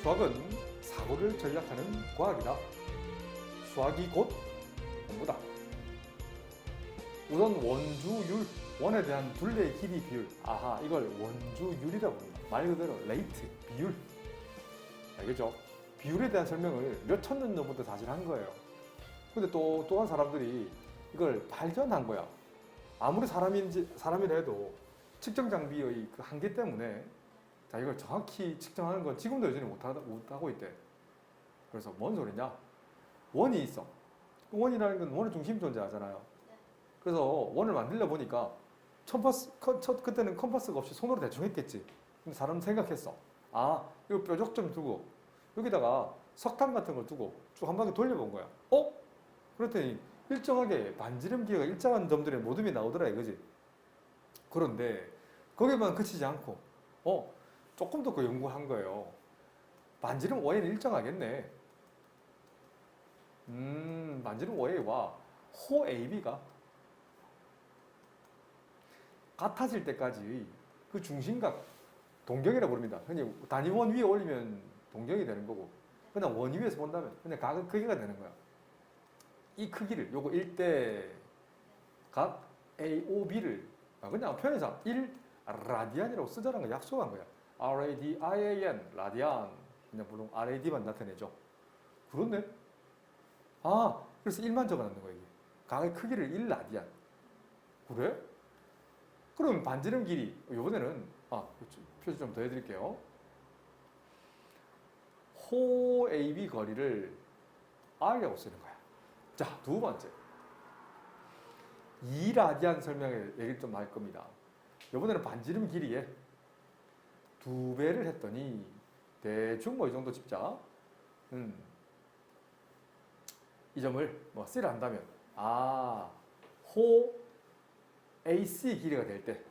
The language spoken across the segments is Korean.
수학은 사고를 전략하는 과학이다. 수학이 곧 공부다. 우선 원주율, 원에 대한 둘레의 길이 비율. 아하, 이걸 원주율이라고 합니다. 말 그대로 레이트, 비율. 알겠죠? 비율에 대한 설명을 몇천 년 전부터 사실 한 거예요. 근데 또한 사람들이 이걸 발견한 거야. 아무리 사람이라 해도 측정 장비의 그 한계 때문에 자, 이걸 정확히 측정하는 건 지금도 여전히 못하고 있대. 그래서 뭔 소리냐? 원이 있어. 원이라는 건 원의 중심이 존재하잖아요. 그래서 원을 만들려 보니까 그때는 컴파스가 없이 손으로 대충 했겠지. 근데 사람은 생각했어. 아, 이거 뾰족 좀 두고 여기다가 석탄 같은 걸 두고 쭉 한 바퀴 돌려본 거야. 그랬더니 일정하게 반지름 기회가 일정한 점들의 모듬이 나오더라 이거지. 그런데 거기만 그치지 않고 조금 더 그 연구한 거예요. 반지름 OA는 일정하겠네. 반지름 OA와 호 AB가 같아질 때까지 그 중심각 동경이라고 부릅니다. 흔히 단위원 위에 올리면 동경이 되는 거고 그냥 원 위에서 본다면 그냥 각은 크기가 되는 거야. 이 크기를 요거 1대 각 AOB를 그냥 표현해서 1 라디안이라고 쓰자는 거 약속한 거야. RADIAN 라디안 그냥 물론 RAD만 나타내죠. 그렇네. 그래서 1만 적어놨는 거야 이게. 각의 크기를 1 라디안. 그래? 그럼 반지름 길이 이번에는 표시 좀 더 해드릴게요. 호 AB 거리를 R이라고 쓰는 거야. 자, 두 번째 2라디안 설명을 얘기를 좀 할 겁니다. 이번에는 반지름 길이에 2배를 했더니 대충 이 정도 집자. 이 점을 C를 한다면 호 AC 길이가 될 때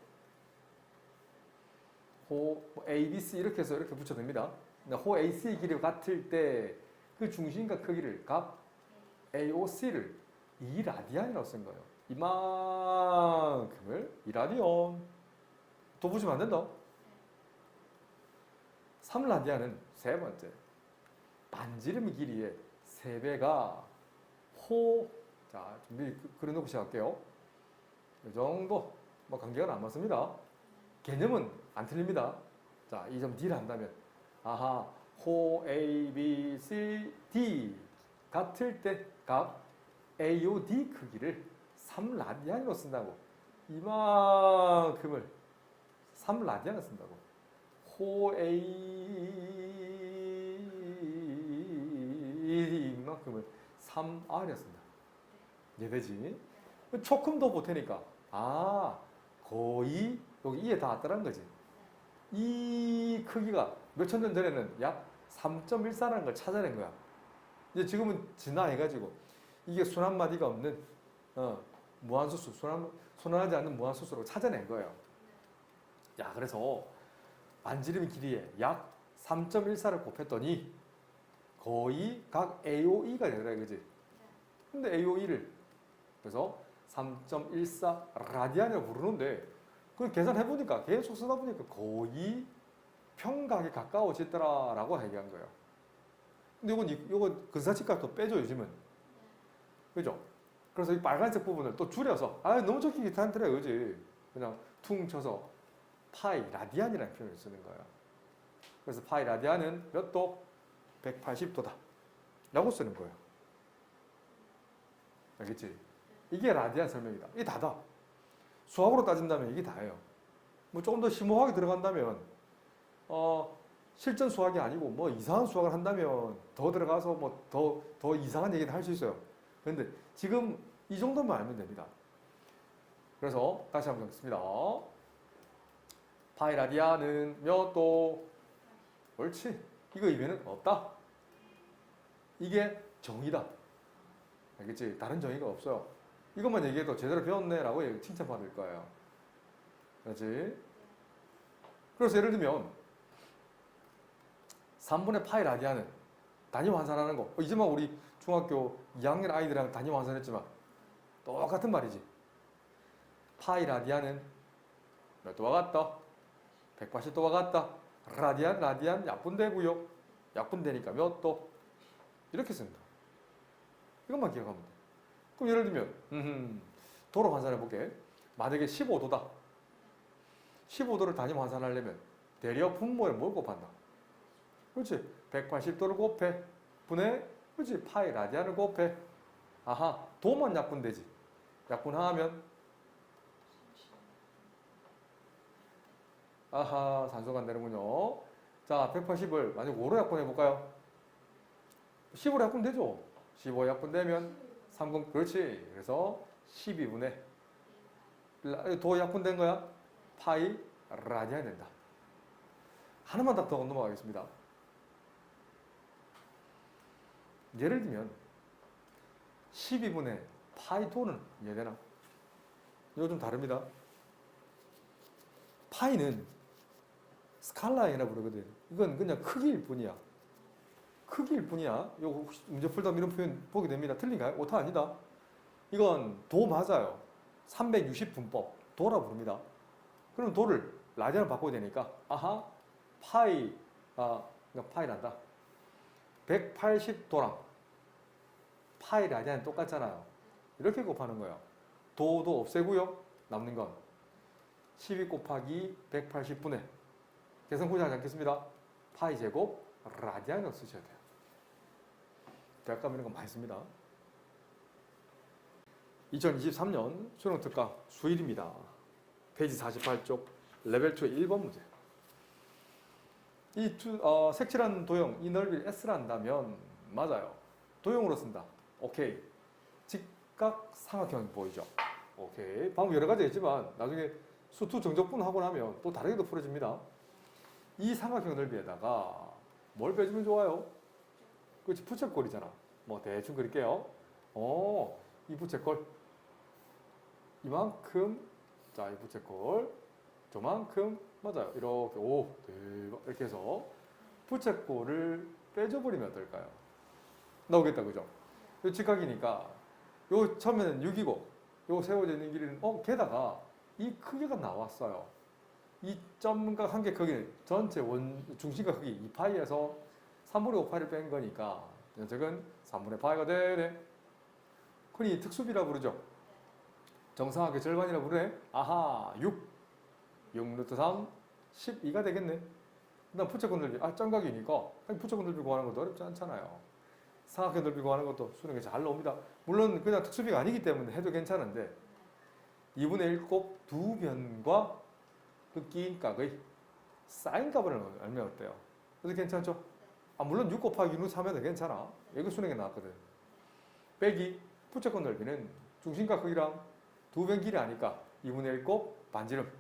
호 ABC 이렇게 해서 이렇게 붙여줍니다. 호 AC 길이가 같을 때 그 중심과 크기를 각 AOC를 2라디안이라고 쓴 거예요. 이만큼을 2라디안. 더 붙이면 안 된다. 3라디안은 세 번째. 반지름 길이의 3배가 자, 준비 그려놓고 시작할게요. 이 정도, 관계가 안 맞습니다. 개념은 안 틀립니다. 자, 이 점 D를 한다면, 호 A, B, C, D 같을 때 각 AOD 크기를 3라디안으로 쓴다고. 이만큼을 3라디안을 쓴다고. 호 A 이만큼을 3R이라 쓴다. 이해되지? 조금 더 보태니까 거의 여기 이에 다 왔다는 거지. 이 크기가 몇천 년 전에는 약 3.14라는 걸 찾아낸 거야. 이제 지금은 진화해가지고 이게 순환마디가 없는 무한수수, 순환하지 않는 무한수수로 찾아낸 거예요. 야, 그래서 반지름 길이에 약 3.14를 곱했더니 거의 각 AOE가 되더라 이거지. 근데 AOE를 그래서 3.14 라디안이라고 부르는데 그 계산해보니까 계속 쓰다 보니까 거의 평각에 가까워지더라라고 얘기한 거예요. 근데 이건 근사치값도 빼죠 요즘은. 그죠? 그래서 이 빨간색 부분을 또 줄여서 너무 적기 귀찮더라 그지? 그냥 퉁 쳐서 파이 라디안이라는 표현을 쓰는 거예요. 그래서 파이 라디안은 몇 도? 180도다 라고 쓰는 거예요. 알겠지? 이게 라디안 설명이다. 이게 다다. 수학으로 따진다면 이게 다예요. 조금 더 심오하게 들어간다면 실전 수학이 아니고 이상한 수학을 한다면 더 들어가서 더 이상한 얘기를 할 수 있어요. 그런데 지금 이 정도만 알면 됩니다. 그래서 다시 한번 적겠습니다. 파이 라디안은 몇 도? 옳지. 이거 이외에는 없다. 이게 정의다. 알겠지? 다른 정의가 없어요. 이것만 얘기해도 제대로 배웠네 라고 칭찬받을 거예요. 그렇지? 그래서 예를 들면 3분의 파이 라디안은 단위 환산하는 거. 이제만 우리 중학교 2학년 아이들이랑 단위 환산했지만 똑같은 말이지. 파이 라디안은 몇 도와 같다? 180도와 같다. 라디안 약분되고요. 약분되니까 몇 도? 이렇게 씁니다. 이것만 기억하면 돼. 그럼 예를 들면 도로 환산해 볼게. 만약에 15도다. 15도를 단위 환산하려면 대려 분모에 뭘 곱한다? 그렇지. 180도를 곱해. 분해. 그렇지. 파이 라디안을 곱해. 아하. 도만 약분되지. 약분하면 아하. 산소가 안 되는군요. 자, 180을 만약 5로 약분해 볼까요? 15로 약분되죠. 15 약분되면 30. 그렇지. 그래서 12분의 도 약분된 거야. 파이 라디안이 된다. 하나만 더 넘어가겠습니다. 예를 들면 12분의 파이 도는 이해되나? 이거 좀 다릅니다. 파이는 스칼라이라 부르거든. 이건 그냥 크기일 뿐이야. 크기일 뿐이야. 요거 문제 풀다 이런 표현 보게 됩니다. 틀린가요? 오타 아니다. 이건 도 맞아요. 360분법 도라 부릅니다. 그럼 도를 라디안을 바꿔야 되니까 아하 파이 그러니까 파이란다. 180도랑 파이 라디안이 똑같잖아요. 이렇게 곱하는 거예요. 도도 없애고요. 남는 건 12 곱하기 180분의 계산 굳이 하지 않겠습니다. 파이 제곱 라디안을 쓰셔야 돼요. 대학감 이런 거 많이 씁니다. 2023년 수능 특강 수일입니다. 페이지 48쪽 레벨 2의 1번 문제. 이 색칠한 도형 이 넓이를 S라 한다면 맞아요. 도형으로 쓴다. 오케이. 직각 삼각형 보이죠? 오케이. 방법 여러 가지 있지만 나중에 수투 정적분 하고 나면 또 다르게도 풀어집니다. 이 삼각형 넓이에다가 뭘 빼주면 좋아요? 그렇지. 부채꼴이잖아. 뭐 대충 그릴게요. 이 부채꼴 이만큼. 자, 이 부채꼴 저만큼. 맞아요. 이렇게 오 대박 이렇게 해서 부채꼴을 빼줘버리면 어떨까요? 나오겠다 그죠? 요 직각이니까 요 처음에는 6이고 요 세워져 있는 길이는 게다가 이 크기가 나왔어요. 이 점과 한개 크기는 전체 중심각 크기 2파이에서 3분의 5파이를 뺀 거니까 녀석은 3분의 파이가 되네. 흔히 특수비라 부르죠. 정상하게 절반이라 부르네. 아하 6 루트 3 12가 되겠네. 그 다음 부채꼴 넓이 점각이니까 부채꼴 넓이 구하는 것도 어렵지 않잖아요. 삼각형 넓이 구하는 것도 수능에 잘 나옵니다. 물론 그냥 특수비가 아니기 때문에 해도 괜찮은데 2분의 1 곱 두 변과 흑기인 값의 사인 값을 알면 어때요? 그래서 괜찮죠? 물론 6 곱하기 6 3해도 괜찮아. 이거 수능에 나왔거든. 빼기 부채꼴 넓이는 중심각 크기랑 두 변 길이 아니까 2분의 1 곱 반지름.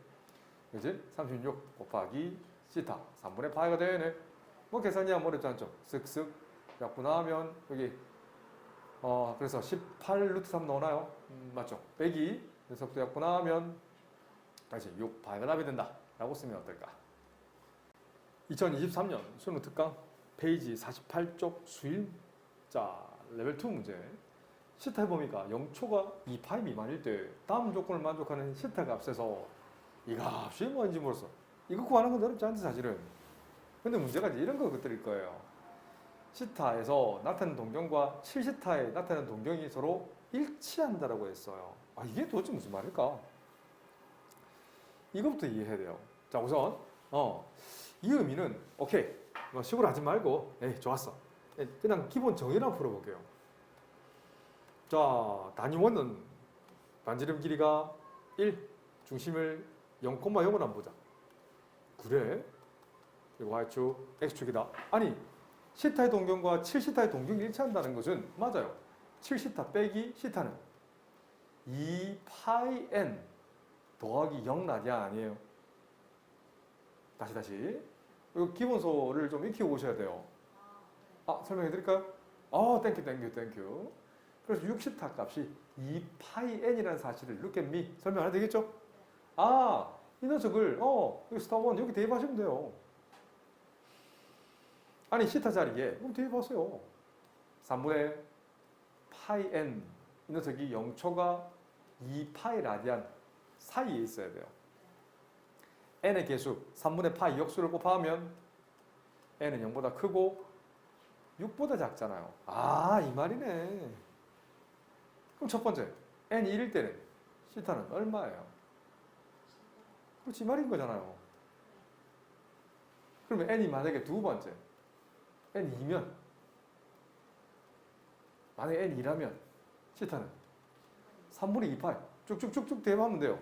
그지? 36 곱하기 시타 3분의 파이가 되네. 뭐 계산이 안 어렵지 않죠? 쓱쓱 약분하면 여기 그래서 18 루트 3 나오나요? 맞죠? 빼기 녀석도 약분하면 다시 6 파이가 답이 된다 라고 쓰면 어떨까? 2023년 수능 특강 페이지 48쪽 수일. 자, 레벨 2 문제. 시타 해보니까 0초가 2파이 미만일 때 다음 조건을 만족하는 시타 값에서 이 값이 뭔지 모르겠어. 이거 구하는 건 어렵지 않지 사실은. 근데 문제가 이런 것들일 거예요. 시타에서 나타나는 동경과 7시타에 나타나는 동경이 서로 일치한다라고 했어요. 이게 도대체 무슨 말일까? 이것부터 이해해야 돼요. 자, 우선 이 의미는 오케이. 식으로 하지 말고 좋았어. 그냥 기본 정의를 풀어볼게요. 자, 단위원은 반지름 길이가 1, 중심을 0,0을 한번 보자. 그래? 이거 Y축, X축이다. 아니, 시타의 동경과 7시타의 동경이 일치한다는 것은 맞아요. 7시타 빼기 시타는 2파이 더하기 0 라디안 아니에요? 다시. 이거 기본소를 좀 익히고 오셔야 돼요. 설명해 드릴까요? 땡큐. 그래서 6시타 값이 2파이 n이라는 사실을 look at me 설명 안 해도 되겠죠? 이 녀석을 여기 스타1 여기 대입하시면 돼요. 아니 시타 자리에 그럼 대입하세요. 3분의 파이 n 이 녀석이 0초가 2파이 라디안 사이에 있어야 돼요. n의 개수 3분의 파이 역수를 곱하면 n은 0보다 크고 6보다 작잖아요. 아, 이 말이네. 그럼 첫 번째, n이 1일 때는 시타는 얼마예요? 그렇지, 이 말인 거잖아요. 그러면 n이 만약에 두 번째, n이 2면, 만약에 n이 2라면 시타는 3분의 2파이. 쭉쭉쭉쭉 대입하면 돼요.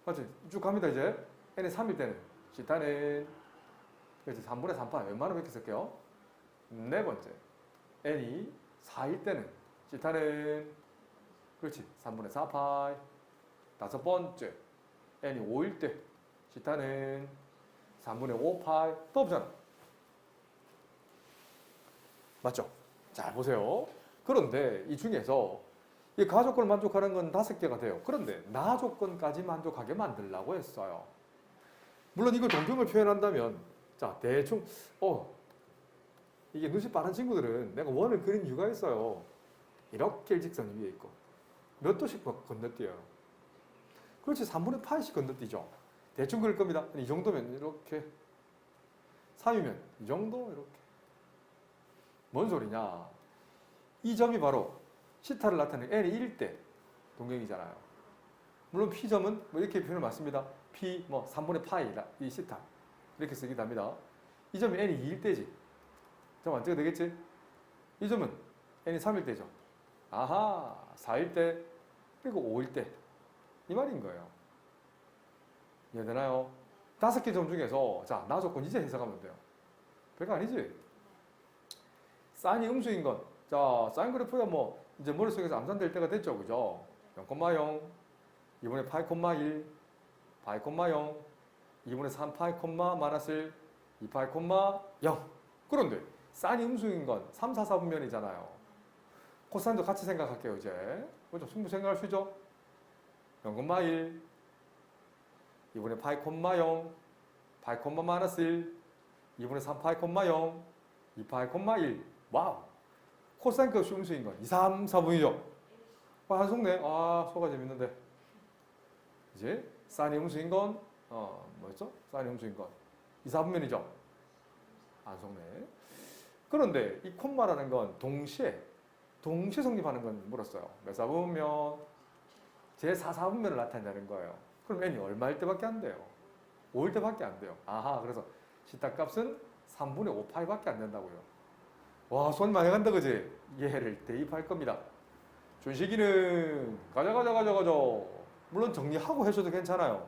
맞지? 쭉 갑니다, 이제. n이 3일 때는 시타는, 그렇지, 3분의 3파이. 웬만하면 이렇게 쓸게요. 네 번째, n이 4일 때는 시타는, 그렇지, 3분의 4파이. 다섯 번째, n이 5일 때 시타는 3분의 5파이. 또 없잖아. 맞죠? 잘 보세요. 그런데 이 중에서 이 가조건을 만족하는 건 5개가 돼요. 그런데 나조건까지 만족하게 만들려고 했어요. 물론 이걸 동경을 표현한다면, 자, 대충, 이게 눈치 빠른 친구들은 내가 원을 그린 이유가 있어요. 이렇게 일직선 위에 있고, 몇 도씩 건너뛰어요. 그렇지, 3분의 파이씩 건너뛰죠. 대충 그릴 겁니다. 이 정도면 이렇게, 3이면 이 정도, 이렇게. 뭔 소리냐? 이 점이 바로 시타를 나타내는 n이 1일 때 동경이잖아요. 물론 p점은 뭐 이렇게 표현을 맞습니다. p 뭐 3분의 파이 이 시타 이렇게 쓰기도 합니다. 이 점이 n이 2일 때지. 점 안 찍어도 되겠지? 이 점은 n이 3일 때죠. 아하, 4일 때 그리고 5일 때 이 말인 거예요. 이해되나요? 5개 점 중에서 자, 나 조건 이제 해석하면 돼요. 별거 아니지? 사인이 음수인 건, 자, 사인 그래프가 뭐 이제 머릿속에서 암산될 때가 됐죠, 그죠? 0,0, 2분의 파이, 1, 파이, 0, 2분의 3 파이, 마이너스 1, 2 파이, 0. 그런데 사인이 음수인 건 3, 4, 4분면이잖아요. 코사인도 같이 생각할게요, 이제. 그죠? 충분히 생각할 수 있죠? 0,1, 2분의 파이, 0, 파이, 마이너스 1, 2분의 3 파이, 0, 2 파이, 1. 와우! 코사인 값이 음수인 건 2, 3, 4분이죠. 한속네. 아, 소가 재밌는데. 이제 사인이 음수인 건 뭐였죠? 사인이 음수인 건 2, 4분면이죠. 안 속네. 그런데 이 콤마라는 건 동시에 성립하는 건 물었어요. 몇 사분면? 제 4, 4분면을 나타낸다는 거예요. 그럼 n이 얼마일 때밖에 안 돼요? 5일 때밖에 안 돼요. 아하, 그래서 시타 값은 3분의 5파이밖에 안 된다고요. 와, 손 많이 간다, 그지? 얘를 대입할 겁니다. 준식이는 가자. 물론 정리하고 해줘도 괜찮아요.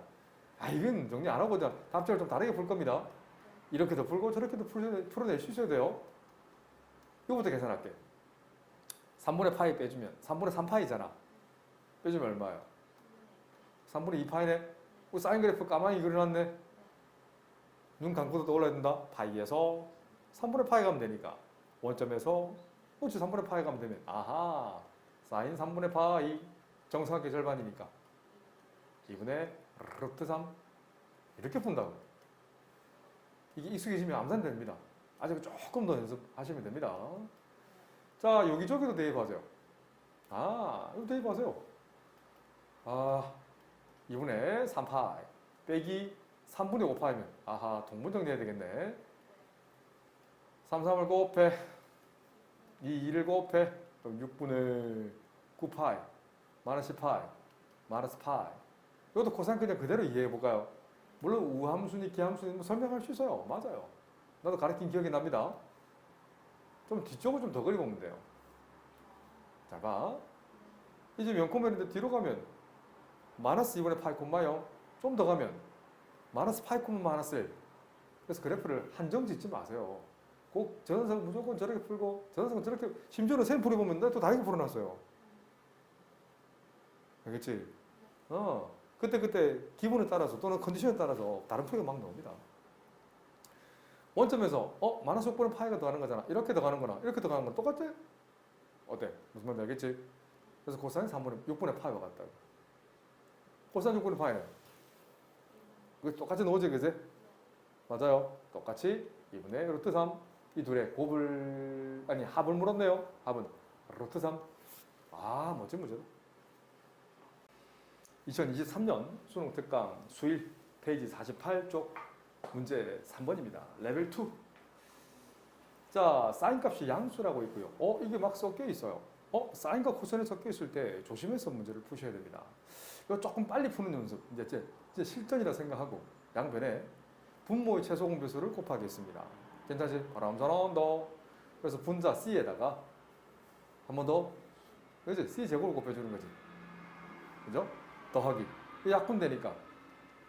아, 이건 정리 안 하고 답장을 좀 다르게 풀 겁니다. 이렇게도 풀고 저렇게도 풀어낼 수 있어야 돼요. 이거부터 계산할게. 3분의 파이 빼주면 3분의 3파이잖아. 빼주면 얼마예요? 3분의 2파이네? 사인 그래프 까마귀 그려놨네? 눈 감고도 떠올라야 된다? 파이에서 3분의 파이 가면 되니까 원점에서 그렇지 3분의 파이 가면 되면 아하 사인 3분의 파이 정사각의 절반이니까 2분의 루트 3 이렇게 푼다고. 이게 익숙해지면 암산됩니다. 아직 조금 더 연습하시면 됩니다. 자, 여기저기도 대입하세요. 아, 이거 대입하세요. 아, 2분의 3파이 빼기 3분의 5파이면 아하, 동분 정리해야 되겠네. 3, 3을 곱해 2, 2를 곱해 그럼 6분의 9파이 마이너스 10파이 마이너스 파이. 이것도 코사인 그냥 그대로 이해해볼까요? 물론 우함수니 기함수니 뭐 설명할 수 있어요. 맞아요. 나도 가르친 기억이 납니다. 좀 뒤쪽을 좀 더 그려보면 돼요. 잘 봐. 이제 0,1인데 뒤로 가면 마이너스 2분의 파이, 0. 좀 더 가면 마이너스 파이, 마이너스 1. 그래서 그래프를 한정 짓지 마세요. 꼭 전원석 무조건 저렇게 풀고 전원석은 저렇게, 심지어는 셈 풀어보면 또 다르게 풀어놨어요. 알겠지? 그때 기분에 따라서 또는 컨디션에 따라서 다른 풀이가 막 나옵니다. 원점에서 마이너스 6분의 파이가 더하는 거잖아. 이렇게 더하는 거나 이렇게 더하는 건 똑같아? 어때? 무슨 말인지 알겠지? 그래서 코사인 6분의 파이와 같다. 코사인 6분의 파이는 그 똑같이 넣어져, 그지? 맞아요. 똑같이 2분의 루트 3. 이 둘의 합을 물었네요. 합은 루트 3. 아, 멋진 문제다. 2023년 수능 특강 수일 페이지 48쪽 문제 3번입니다. 레벨 2. 자, 사인 값이 양수라고 있고요. 이게 막 섞여 있어요. 사인과 코사인이 섞여 있을 때 조심해서 문제를 푸셔야 됩니다. 이거 조금 빨리 푸는 연습. 이제 실전이라 생각하고 양변에 분모의 최소 공배수를 곱하겠습니다. 괜찮지? 바람 잘한다. 그래서 분자 C에다가 한 번 더, 그지? C 제곱을 곱해주는 거지. 그죠? 더하기. 약분되니까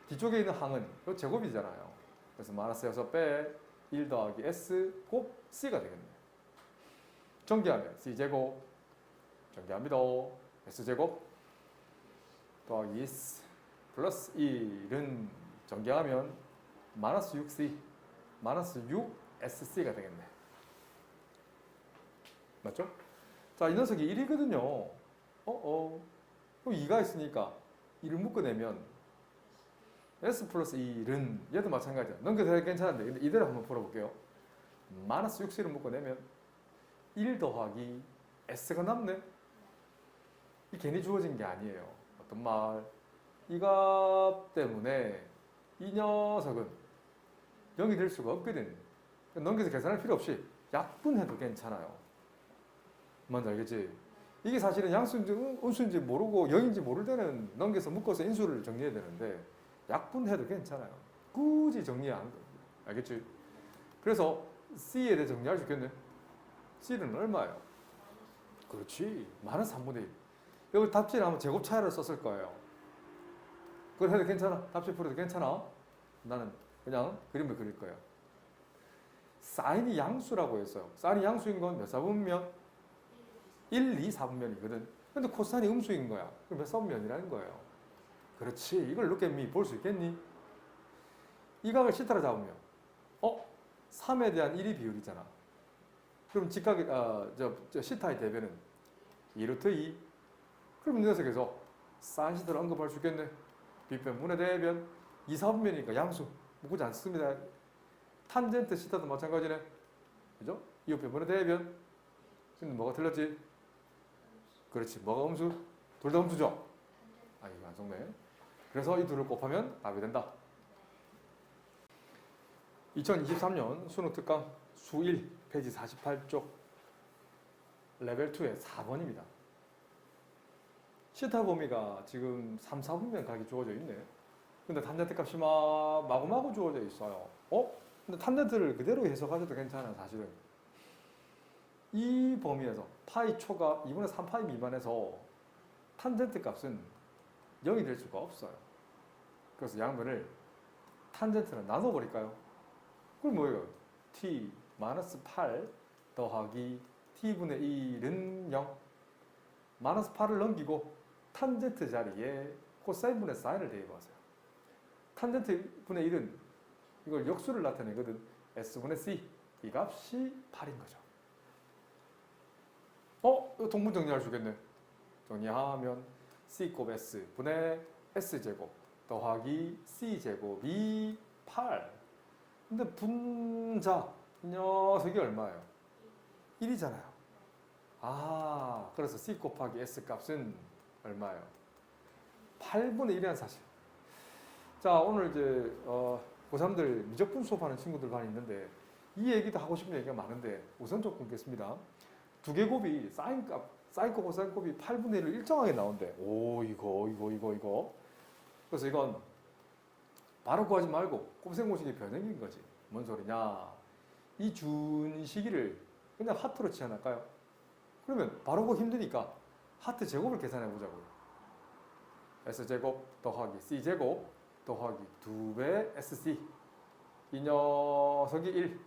뒤쪽에 있는 항은 이 제곱이잖아요. 그래서 마이너스 6배 1 더하기 S 곱 C가 되겠네. 전개하면 C제곱, 전개합니다. S제곱 더하기 S 플러스 1은 전개하면 마이너스 6C, 마이너스 6SC가 되겠네. 맞죠? 자, 이 녀석이 1이거든요. 그럼 2가 있으니까 1을 묶어내면 S 플러스 1은 얘도 마찬가지야. 넘겨도 괜찮은데 근데 이대로 한번 풀어볼게요. 마이너스 6C를 묶어내면 1 더하기 S가 남네. 이 괜히 주어진 게 아니에요. 어떤 말? 이 값 때문에 이 녀석은 0이 될 수가 없거든. 넘겨서 계산할 필요 없이 약분해도 괜찮아요. 뭔지 알겠지? 이게 사실은 양수인지 음수인지 모르고 0인지 모를 때는 넘겨서 묶어서 인수를 정리해야 되는데 약분해도 괜찮아요. 굳이 정리 안 합니다. 알겠지? 그래서 C에 대해 정리할 수 있겠네. C는 얼마예요? 그렇지. 마이너스 3분의 1. 여기 답지하면 제곱 차이를 썼을 거예요. 그걸 해도 괜찮아? 답지 풀어도 괜찮아? 나는 그냥 그림을 그릴 거예요. 사인이 양수라고 했어요. 사인이 양수인 건 몇 사분면? 1, 2, 4분면이거든. 근데 코사인이 음수인 거야. 그럼 몇 사분면이라는 거예요. 그렇지. 이걸 look at me 볼 수 있겠니? 이 각을 시타로 잡으면 3에 대한 1이 비율이잖아. 그럼 직각의 시타의 대변은 2루트 2. 그럼 이 녀석에서 사인 시타를 언급할 수 있겠네. 빗변 분의 대변 2, 4분면이니까 양수 묶지 않습니다. 탄젠트 시타도 마찬가지네. 그죠? 이웃변 분의 대변. 근데 뭐가 틀렸지? 그렇지. 뭐가 음수? 둘 다 음수죠? 이거 안 속네. 그래서 이 둘을 곱하면 답이 된다. 2023년 수능 특강 수 1 페이지 48쪽 레벨 2의 4번입니다. 시타 범위가 지금 3, 4분면 각이 주어져 있네. 근데 탄젠트 값이 마구마구 주어져 있어요. 근데 탄젠트를 그대로 해석하셔도 괜찮아요, 사실은. 이 범위에서 파이 초가 2분의 3파이 미만에서 탄젠트 값은 0이 될 수가 없어요. 그래서 양변을 탄젠트를 나눠버릴까요? 그럼 뭐예요? t 마이너스 8 더하기 t분의 1은 0. 마이너스 8을 넘기고 탄젠트 자리에 코사인분의 사인을 대입하세요. 탄젠트 분의 1은 이걸 역수를 나타내거든. s분의 c. 이 값이 8인 거죠. 이거 동분 정리할 수 있겠네. 정리하면 c 곱 s 분의 s 제곱 더하기 c 제곱이 8. 근데 분자 이 녀석이 얼마예요? 1이잖아요. 그래서 c 곱하기 s 값은 얼마예요? 8분의 1이라는 사실. 자, 오늘 이제 고3들 미적분 수업하는 친구들 많이 있는데 이 얘기도 하고 싶은 얘기가 많은데 우선 좀 끊겠습니다. 두 개 곱이 사인값, 사인값, 코사인값이 8분의 1을 일정하게 나온대. 이거. 그래서 이건 바로 구하지 말고 곱셈공식의 변형인 거지. 뭔 소리냐? 이 준식이를 그냥 하트로 치환할까요? 그러면 바로 구하기 힘드니까 하트 제곱을 계산해 보자고요. S제곱 더하기 C제곱 더하기 2배 SC. 이 녀석이 1.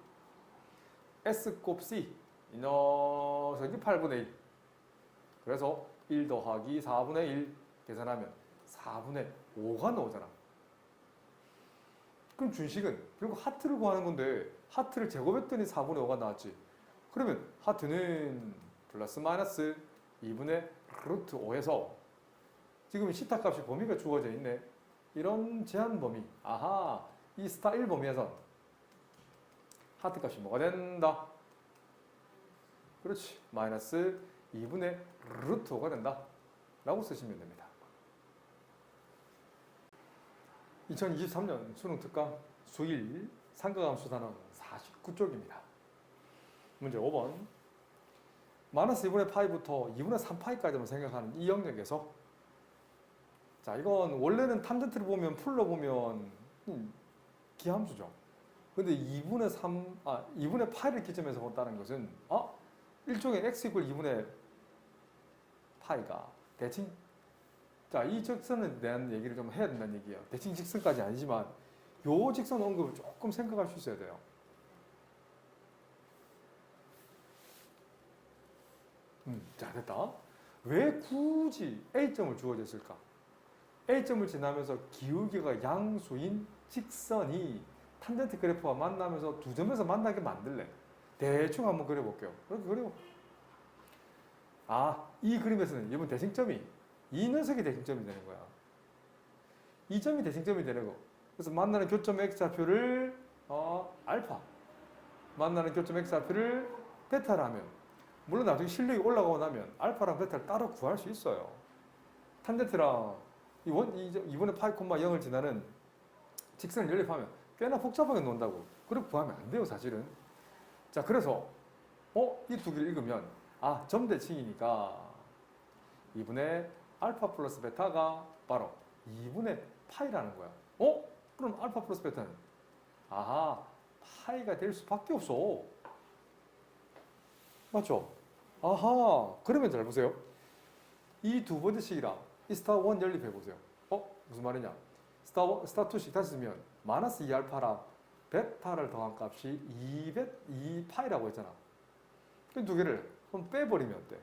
S 곱 C. 이 녀석이 8분의 1. 그래서 1 더하기 4분의 1 계산하면 4분의 5가 나오잖아. 그럼 준식은 결국 하트를 구하는 건데 하트를 제곱했더니 4분의 5가 나왔지. 그러면 하트는 플러스 마이너스 2분의 루트 5에서 지금 시타 값이 범위가 주어져 있네. 이런 제한 범위. 이 스타 1 범위에선 하트 값이 뭐가 된다? 그렇지. 마이너스 2분의 루트 5가 된다. 라고 쓰시면 됩니다. 2023년 수능 특강 수1 삼각함수 단원 49쪽입니다. 문제 5번. 마이너스 2분의 파이부터 2분의 3파이까지만 생각하는 이 영역에서, 자, 이건 원래는 탐전트를 보면 풀로 보면 기함수죠. 근데 2분의 파이를 기점에서 본다는 것은 일종의 x 이퀄 2분의 파이가 대칭, 자, 이 직선에 대한 얘기를 좀 해야 된다는 얘기예요. 대칭 직선까지 아니지만 요 직선 언급을 조금 생각할 수 있어야 돼요. 자, 됐다. 왜 굳이 A점을 주어졌을까? A점을 지나면서 기울기가 양수인 직선이 탄젠트 그래프와 만나면서 두 점에서 만나게 만들래. 대충 한번 그려볼게요. 이렇게 그리고 이 그림에서는 이번 대칭점이 이 녀석이 대칭점이 되는 거야. 이 점이 대칭점이 되는 거. 그래서 만나는 교점 x좌표를 알파, 만나는 교점 x좌표를 베타라면, 물론 나중에 실력이 올라가고 나면 알파랑 베타를 따로 구할 수 있어요. 탄젠트랑 이번에 파이 콤마 0을 지나는 직선을 연립하면 꽤나 복잡하게 논다고. 그렇게 구하면 안 돼요, 사실은. 자, 그래서 이 두 개를 읽으면 점대칭이니까 2분의 알파 플러스 베타가 바로 2분의 파이라는 거야. 그럼 알파 플러스 베타는 파이가 될 수밖에 없어. 맞죠? 그러면 잘 보세요. 이 두 번째 식이랑 이 스타 1 연립해 보세요. 무슨 말이냐? 스타 2식 다시 쓰면 마이너스 2알파랑 베타를 더한 값이 2파이라고 했잖아. 그 두 개를 그럼 빼버리면 어때?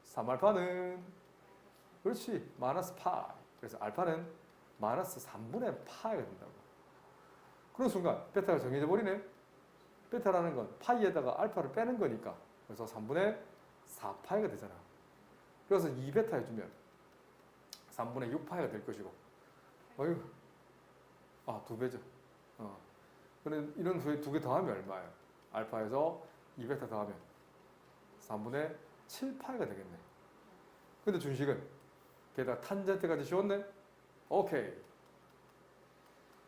3알파는 그렇지, 마이너스 파이. 그래서 알파는 마이너스 3분의 파이가 된다고. 그런 순간 베타가 정해져 버리네. 베타라는 건 파이에다가 알파를 빼는 거니까. 그래서 3분의 4파이가 되잖아. 그래서 2베타 해주면 3분의 6파이가 될 것이고. 두 배죠. 그럼 이런 후에 두 개 더하면 얼마예요? 알파에서 2베타 더하면 3분의 7파이가 되겠네. 근데 준식은 게다가 탄젠트까지 씌웠네? 오케이.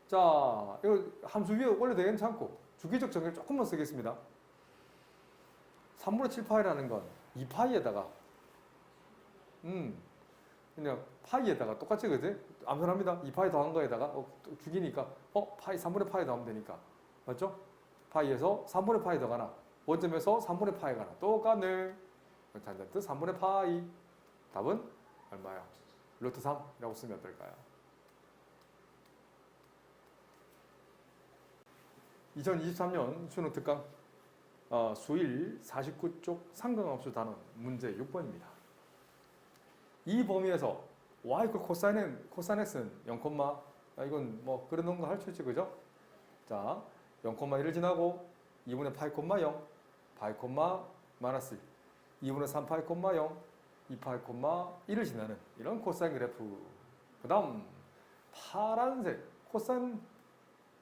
자, 이거 함수 위에 올려도 괜찮고 주기적 정의를 조금만 쓰겠습니다. 3분의 7파이라는 건 2파이에다가 그냥 파이에다가 똑같이, 그지? 암산합니다. 2파이 더한 거에다가 주기니까 파이 3분의 파이 더하면 되니까. 맞죠? 파이에서 3분의 파이 더가나 원점에서 3분의 파이 가나 똑같네. 탄젠트 3분의 파이. 답은 얼마야? 루트 3이라고 쓰면 어떨까요? 2023년 수능 특강 수일 49쪽 상관함수 단원 문제 6번입니다. 이 범위에서 y 코사인 x는 0, 이건 뭐 그런 거 할 수 있지, 그죠? 자, 0,1을 지나고 2분의 파이, 0, 파이, 마이너스 2분의 3 파이, 0, 2 파이, 1을 지나는 이런 코사인 그래프. 그 다음 파란색 코사인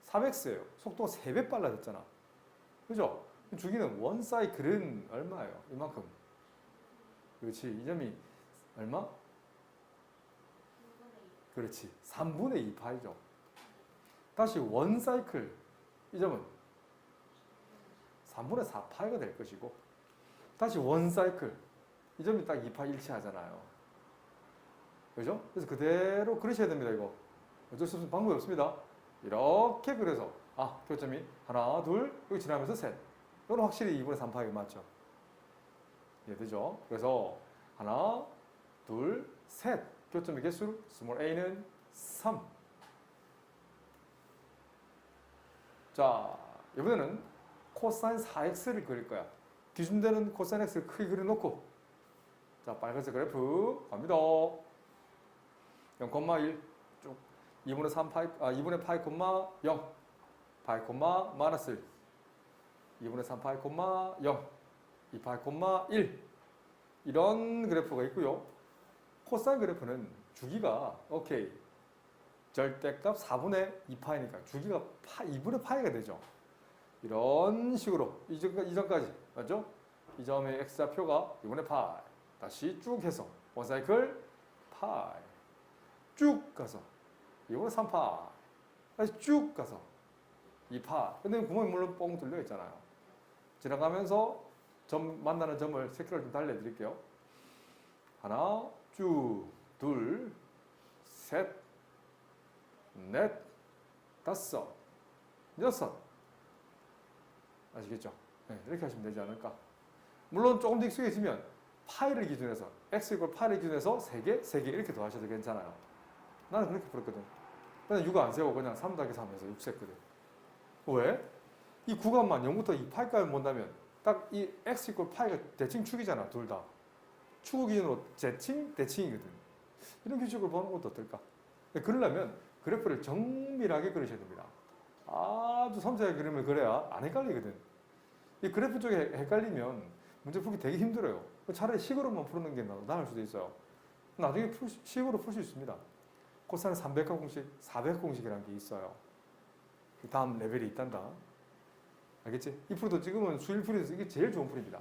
3x예요. 속도가 3배 빨라졌잖아. 그죠? 주기는 원 사이클은 얼마예요? 이만큼. 그렇지. 이 점이 얼마? 그렇지. 3분의 2파이죠. 다시 원 사이클. 이 점은 3분의 4파이가 될 것이고, 다시 원 사이클. 이 점이 딱 2파이 일치하잖아요. 그죠? 그래서 그대로 그리셔야 됩니다, 이거. 어쩔 수 없는 방법이 없습니다. 이렇게 그래서 교점이 하나, 둘, 여기 지나면서 셋. 이건 확실히 2분의 3파이가 맞죠? 이해되죠? 그래서 하나, 둘, 셋. 교점의 개수 스몰 a는 3. 자, 이번에는 코사인 4x를 그릴 거야. 기준되는 코사인 x를 크게 그려놓고, 자, 빨간색 그래프 갑니다. 0,1 쭉 2분의 3파이, 2분의 파이, 0 파이, 마이너스 1 2분의 3파이, 0 2파이, 1 이런 그래프가 있고요. 코사인 그래프는 주기가 절대값 4분의 2파이니까 주기가 2분의 파이가 되죠. 이런 식으로 이전까지 맞죠? 이 점의 x좌표가 2분의 파이. 다시 쭉 해서 원사이클 파이. 쭉 가서 2분의 3파이. 다시 쭉 가서 2파이. 근데 구멍이 물론 뻥 뚫려 있잖아요. 지나가면서 점 만나는 점을 새끼를 좀 달려드릴게요. 하나, 쭉, 둘, 셋, 넷, 다섯, 여섯. 아시겠죠? 네, 이렇게 하시면 되지 않을까. 물론 조금 더 익숙해지면 파이를 기준해서 x 이퀄 파이를 기준해서 3개, 3개 이렇게 더하셔도 괜찮아요. 나는 그렇게 풀었거든. 그냥 6 안 세우고 그냥 3 더하기 3 해서 6 셌거든. 왜? 이 구간만 0부터 2파이까지 본다면 딱 이 x 이퀄 파이가 대칭 축이잖아, 둘 다. 축을 기준으로 대칭, 대칭이거든. 이런 규칙을 보는 것도 어떨까? 그러려면 그래프를 정밀하게 그리셔야 됩니다. 아주 섬세하게 그림을 그려야 안 헷갈리거든. 이 그래프 쪽에 헷갈리면 문제 풀기 되게 힘들어요. 차라리 식으로만 푸는 게 나을 수도 있어요. 나중에 식으로 풀 수 있습니다. 코사인 300화 공식, 400화 공식이라는 게 있어요. 다음 레벨이 있단다. 알겠지? 이 풀도 지금은 수일 풀이에서 이게 제일 좋은 풀입니다.